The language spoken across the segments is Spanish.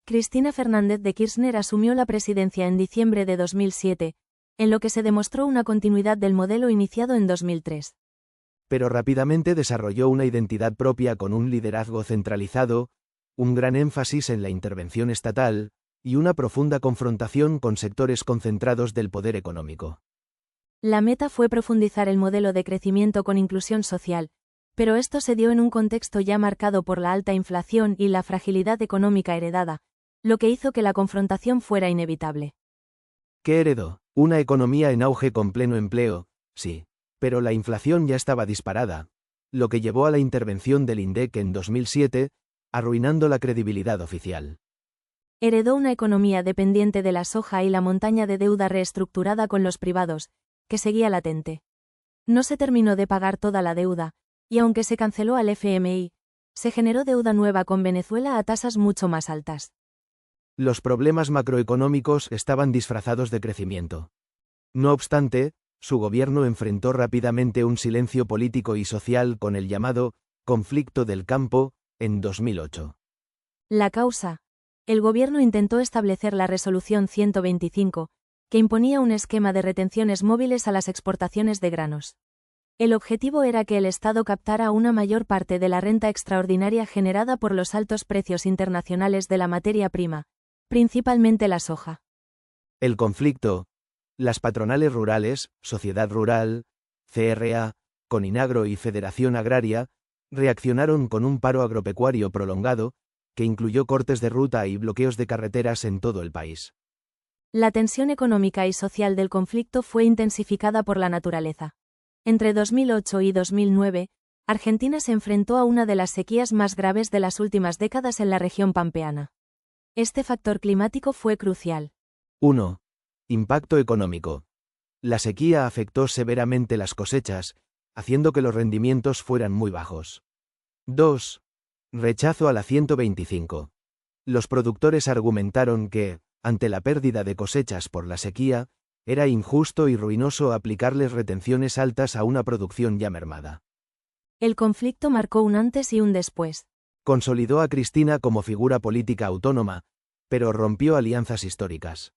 Cristina Fernández de Kirchner asumió la presidencia en diciembre de 2007, en lo que se demostró una continuidad del modelo iniciado en 2003. Pero rápidamente desarrolló una identidad propia con un liderazgo centralizado, un gran énfasis en la intervención estatal, y una profunda confrontación con sectores concentrados del poder económico. La meta fue profundizar el modelo de crecimiento con inclusión social, pero esto se dio en un contexto ya marcado por la alta inflación y la fragilidad económica heredada, lo que hizo que la confrontación fuera inevitable. ¿Qué heredó? Una economía en auge con pleno empleo, sí, pero la inflación ya estaba disparada, lo que llevó a la intervención del INDEC en 2007, arruinando la credibilidad oficial. Heredó una economía dependiente de la soja y la montaña de deuda reestructurada con los privados, que seguía latente. No se terminó de pagar toda la deuda, y aunque se canceló al FMI, se generó deuda nueva con Venezuela a tasas mucho más altas. Los problemas macroeconómicos estaban disfrazados de crecimiento. No obstante, su gobierno enfrentó rápidamente un silencio político y social con el llamado conflicto del campo, en 2008. La causa. El gobierno intentó establecer la Resolución 125, que imponía un esquema de retenciones móviles a las exportaciones de granos. El objetivo era que el Estado captara una mayor parte de la renta extraordinaria generada por los altos precios internacionales de la materia prima, principalmente la soja. El conflicto. Las patronales rurales, Sociedad Rural, CRA, Coninagro y Federación Agraria, reaccionaron con un paro agropecuario prolongado, que incluyó cortes de ruta y bloqueos de carreteras en todo el país. La tensión económica y social del conflicto fue intensificada por la naturaleza. Entre 2008 y 2009, Argentina se enfrentó a una de las sequías más graves de las últimas décadas en la región pampeana. Este factor climático fue crucial. 1. Impacto económico. La sequía afectó severamente las cosechas, haciendo que los rendimientos fueran muy bajos. 2. Rechazo a la 125. Los productores argumentaron que, ante la pérdida de cosechas por la sequía, era injusto y ruinoso aplicarles retenciones altas a una producción ya mermada. El conflicto marcó un antes y un después. Consolidó a Cristina como figura política autónoma, pero rompió alianzas históricas.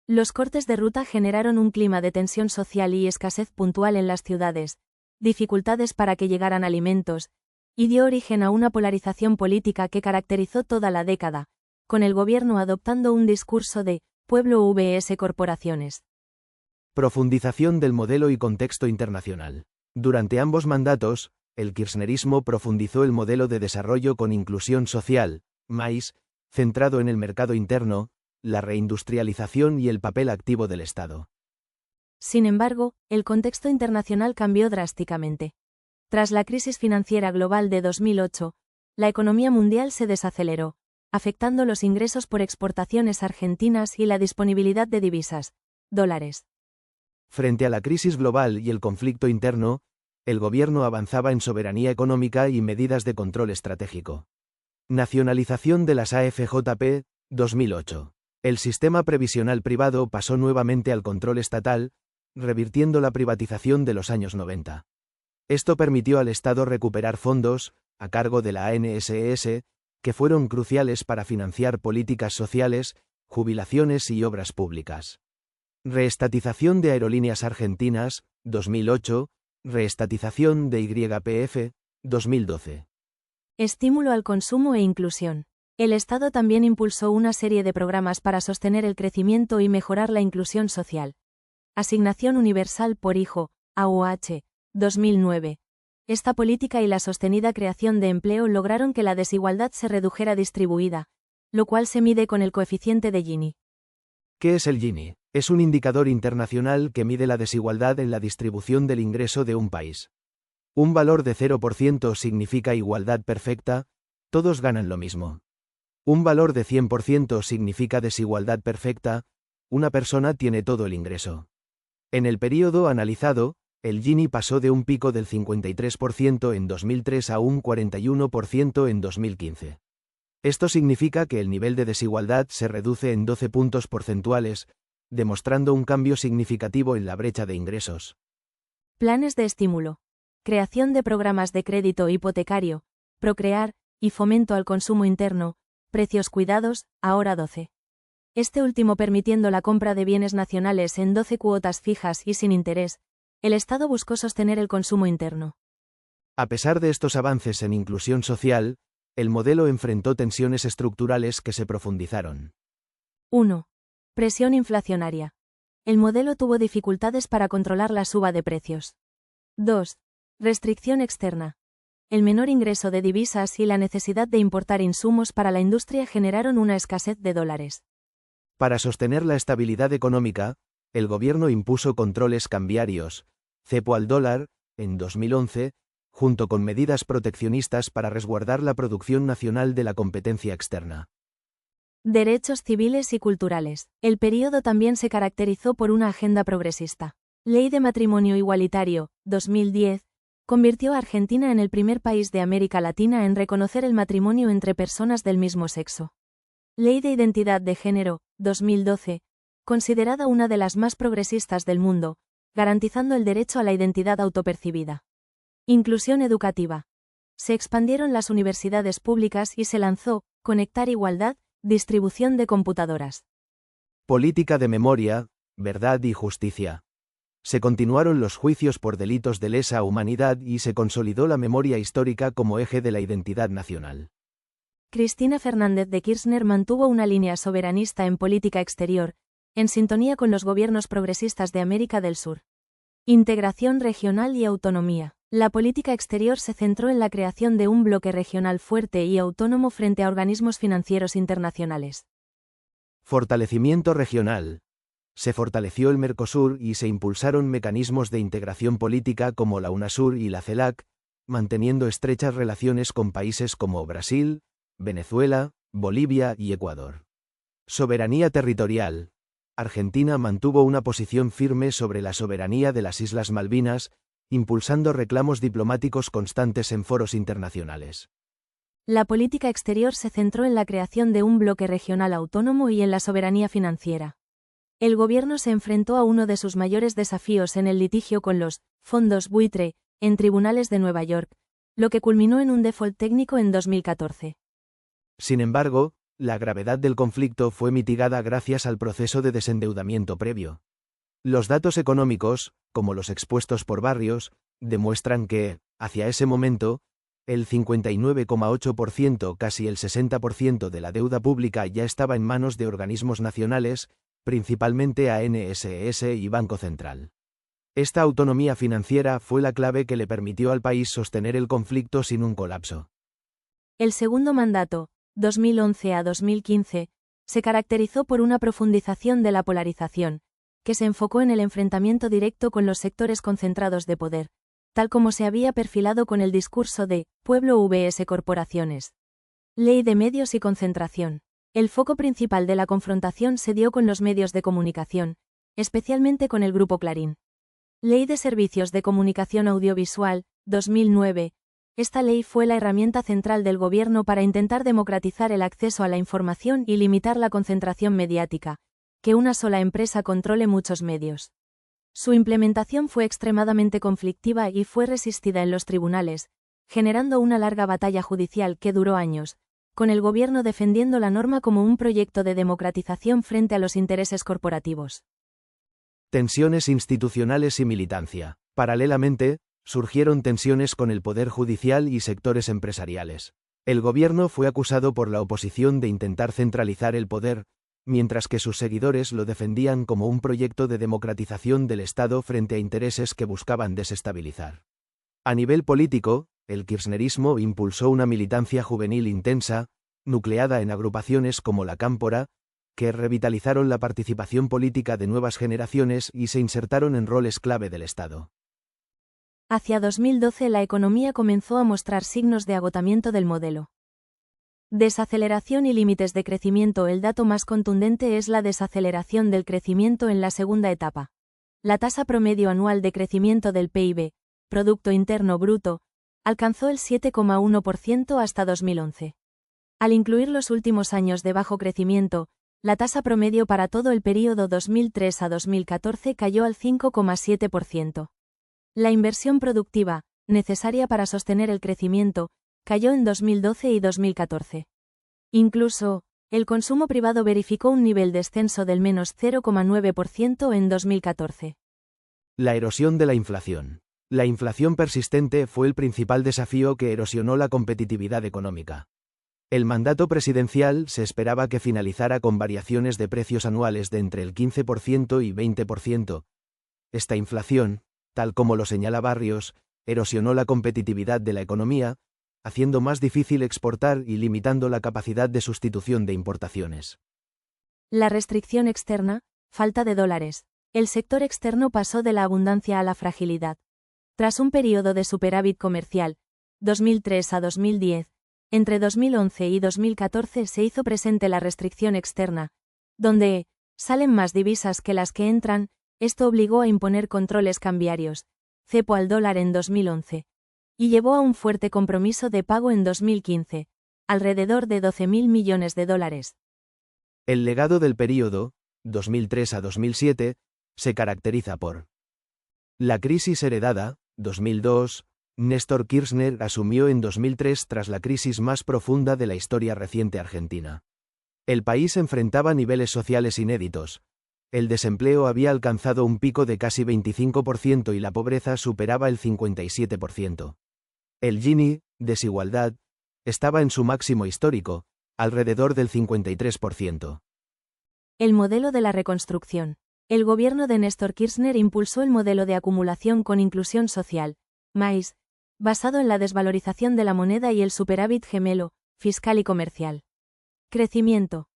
Los cortes de ruta generaron un clima de tensión social y escasez puntual en las ciudades, dificultades para que llegaran alimentos, y dio origen a una polarización política que caracterizó toda la década, con el gobierno adoptando un discurso de pueblo vs corporaciones. Profundización del modelo y contexto internacional. Durante ambos mandatos, el kirchnerismo profundizó el modelo de desarrollo con inclusión social, MAIS, centrado en el mercado interno, la reindustrialización y el papel activo del Estado. Sin embargo, el contexto internacional cambió drásticamente. Tras la crisis financiera global de 2008, la economía mundial se desaceleró, afectando los ingresos por exportaciones argentinas y la disponibilidad de divisas, dólares. Frente a la crisis global y el conflicto interno, el gobierno avanzaba en soberanía económica y medidas de control estratégico. Nacionalización de las AFJP, 2008. El sistema previsional privado pasó nuevamente al control estatal, revirtiendo la privatización de los años 90. Esto permitió al Estado recuperar fondos, a cargo de la ANSES, que fueron cruciales para financiar políticas sociales, jubilaciones y obras públicas. Reestatización de Aerolíneas Argentinas, 2008, reestatización de YPF, 2012. Estímulo al consumo e inclusión. El Estado también impulsó una serie de programas para sostener el crecimiento y mejorar la inclusión social. Asignación Universal por Hijo, AUH, 2009. Esta política y la sostenida creación de empleo lograron que la desigualdad se redujera distribuida, lo cual se mide con el coeficiente de Gini. ¿Qué es el Gini? Es un indicador internacional que mide la desigualdad en la distribución del ingreso de un país. Un valor de 0% significa igualdad perfecta, todos ganan lo mismo. Un valor de 100% significa desigualdad perfecta, una persona tiene todo el ingreso. En el período analizado, el Gini pasó de un pico del 53% en 2003 a un 41% en 2015. Esto significa que el nivel de desigualdad se reduce en 12 puntos porcentuales, demostrando un cambio significativo en la brecha de ingresos. Planes de estímulo. Creación de programas de crédito hipotecario, Procrear, y fomento al consumo interno, precios cuidados, ahora 12. Este último permitiendo la compra de bienes nacionales en 12 cuotas fijas y sin interés, el Estado buscó sostener el consumo interno. A pesar de estos avances en inclusión social, el modelo enfrentó tensiones estructurales que se profundizaron. 1. Presión inflacionaria. El modelo tuvo dificultades para controlar la suba de precios. 2. Restricción externa. El menor ingreso de divisas y la necesidad de importar insumos para la industria generaron una escasez de dólares. Para sostener la estabilidad económica, el gobierno impuso controles cambiarios, cepo al dólar, en 2011, junto con medidas proteccionistas para resguardar la producción nacional de la competencia externa. Derechos civiles y culturales. El período también se caracterizó por una agenda progresista. Ley de matrimonio igualitario, 2010, convirtió a Argentina en el primer país de América Latina en reconocer el matrimonio entre personas del mismo sexo. Ley de identidad de género, 2012, considerada una de las más progresistas del mundo, garantizando el derecho a la identidad autopercibida. Inclusión educativa. Se expandieron las universidades públicas y se lanzó, Conectar Igualdad, distribución de computadoras. Política de memoria, verdad y justicia. Se continuaron los juicios por delitos de lesa humanidad y se consolidó la memoria histórica como eje de la identidad nacional. Cristina Fernández de Kirchner mantuvo una línea soberanista en política exterior, en sintonía con los gobiernos progresistas de América del Sur. Integración regional y autonomía. La política exterior se centró en la creación de un bloque regional fuerte y autónomo frente a organismos financieros internacionales. Fortalecimiento regional. Se fortaleció el Mercosur y se impulsaron mecanismos de integración política como la UNASUR y la CELAC, manteniendo estrechas relaciones con países como Brasil, Venezuela, Bolivia y Ecuador. Soberanía territorial. Argentina mantuvo una posición firme sobre la soberanía de las Islas Malvinas, impulsando reclamos diplomáticos constantes en foros internacionales. La política exterior se centró en la creación de un bloque regional autónomo y en la soberanía financiera. El gobierno se enfrentó a uno de sus mayores desafíos en el litigio con los fondos buitre en tribunales de Nueva York, lo que culminó en un default técnico en 2014. Sin embargo, la gravedad del conflicto fue mitigada gracias al proceso de desendeudamiento previo. Los datos económicos, como los expuestos por Barrios, demuestran que, hacia ese momento, el 59,8%, casi el 60% de la deuda pública ya estaba en manos de organismos nacionales, principalmente ANSES y Banco Central. Esta autonomía financiera fue la clave que le permitió al país sostener el conflicto sin un colapso. El segundo mandato, 2011 a 2015, se caracterizó por una profundización de la polarización, que se enfocó en el enfrentamiento directo con los sectores concentrados de poder, tal como se había perfilado con el discurso de Pueblo vs Corporaciones. Ley de medios y concentración. El foco principal de la confrontación se dio con los medios de comunicación, especialmente con el Grupo Clarín. Ley de Servicios de Comunicación Audiovisual, 2009. Esta ley fue la herramienta central del gobierno para intentar democratizar el acceso a la información y limitar la concentración mediática, que una sola empresa controle muchos medios. Su implementación fue extremadamente conflictiva y fue resistida en los tribunales, generando una larga batalla judicial que duró años, con el gobierno defendiendo la norma como un proyecto de democratización frente a los intereses corporativos. Tensiones institucionales y militancia. Paralelamente, surgieron tensiones con el Poder Judicial y sectores empresariales. El gobierno fue acusado por la oposición de intentar centralizar el poder, mientras que sus seguidores lo defendían como un proyecto de democratización del Estado frente a intereses que buscaban desestabilizar. A nivel político, el kirchnerismo impulsó una militancia juvenil intensa, nucleada en agrupaciones como la Cámpora, que revitalizaron la participación política de nuevas generaciones y se insertaron en roles clave del Estado. Hacia 2012 la economía comenzó a mostrar signos de agotamiento del modelo. Desaceleración y límites de crecimiento. El dato más contundente es la desaceleración del crecimiento en la segunda etapa. La tasa promedio anual de crecimiento del PIB, Producto Interno Bruto, alcanzó el 7,1% hasta 2011. Al incluir los últimos años de bajo crecimiento, la tasa promedio para todo el período 2003 a 2014 cayó al 5,7%. La inversión productiva, necesaria para sostener el crecimiento, cayó en 2012 y 2014. Incluso, el consumo privado verificó un nivel de descenso del menos 0,9% en 2014. La erosión de la inflación. La inflación persistente fue el principal desafío que erosionó la competitividad económica. El mandato presidencial se esperaba que finalizara con variaciones de precios anuales de entre el 15% y 20%. Esta inflación, tal como lo señala Barrios, erosionó la competitividad de la economía, haciendo más difícil exportar y limitando la capacidad de sustitución de importaciones. La restricción externa, falta de dólares. El sector externo pasó de la abundancia a la fragilidad. Tras un periodo de superávit comercial, 2003 a 2010, entre 2011 y 2014 se hizo presente la restricción externa, donde salen más divisas que las que entran. Esto obligó a imponer controles cambiarios, cepo al dólar en 2011, y llevó a un fuerte compromiso de pago en 2015, alrededor de 12.000 millones de dólares. El legado del período, 2003 a 2007, se caracteriza por la crisis heredada, 2002. Néstor Kirchner asumió en 2003 tras la crisis más profunda de la historia reciente argentina. El país enfrentaba niveles sociales inéditos. El desempleo había alcanzado un pico de casi 25% y la pobreza superaba el 57%. El Gini, desigualdad, estaba en su máximo histórico, alrededor del 53%. El modelo de la reconstrucción. El gobierno de Néstor Kirchner impulsó el modelo de acumulación con inclusión social, MAIS, basado en la desvalorización de la moneda y el superávit gemelo, fiscal y comercial. Crecimiento.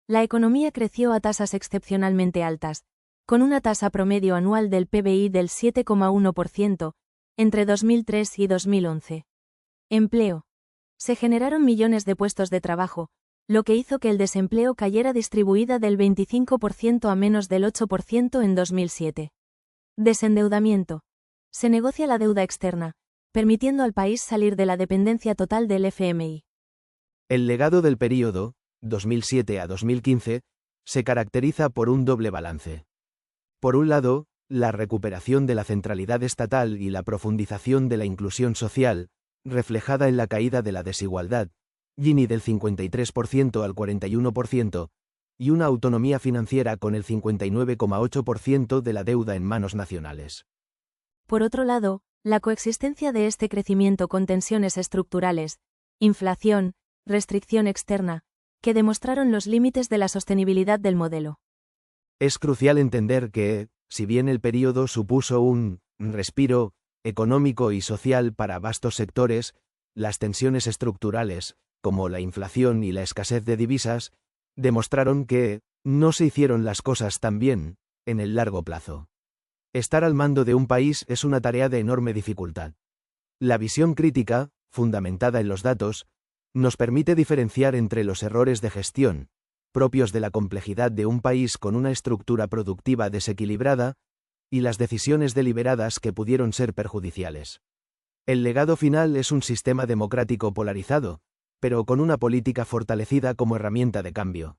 La economía creció a tasas excepcionalmente altas, con una tasa promedio anual del PBI del 7,1%, entre 2003 y 2011. Empleo. Se generaron millones de puestos de trabajo, lo que hizo que el desempleo cayera distribuida del 25% a menos del 8% en 2007. Desendeudamiento. Se negocia la deuda externa, permitiendo al país salir de la dependencia total del FMI. El legado del período, 2007 a 2015, se caracteriza por un doble balance. Por un lado, la recuperación de la centralidad estatal y la profundización de la inclusión social, reflejada en la caída de la desigualdad, Gini del 53% al 41%, y una autonomía financiera con el 59,8% de la deuda en manos nacionales. Por otro lado, la coexistencia de este crecimiento con tensiones estructurales, inflación, restricción externa, que demostraron los límites de la sostenibilidad del modelo. Es crucial entender que, si bien el período supuso un respiro económico y social para vastos sectores, las tensiones estructurales, como la inflación y la escasez de divisas, demostraron que no se hicieron las cosas tan bien en el largo plazo. Estar al mando de un país es una tarea de enorme dificultad. La visión crítica, fundamentada en los datos, nos permite diferenciar entre los errores de gestión, propios de la complejidad de un país con una estructura productiva desequilibrada, y las decisiones deliberadas que pudieron ser perjudiciales. El legado final es un sistema democrático polarizado, pero con una política fortalecida como herramienta de cambio.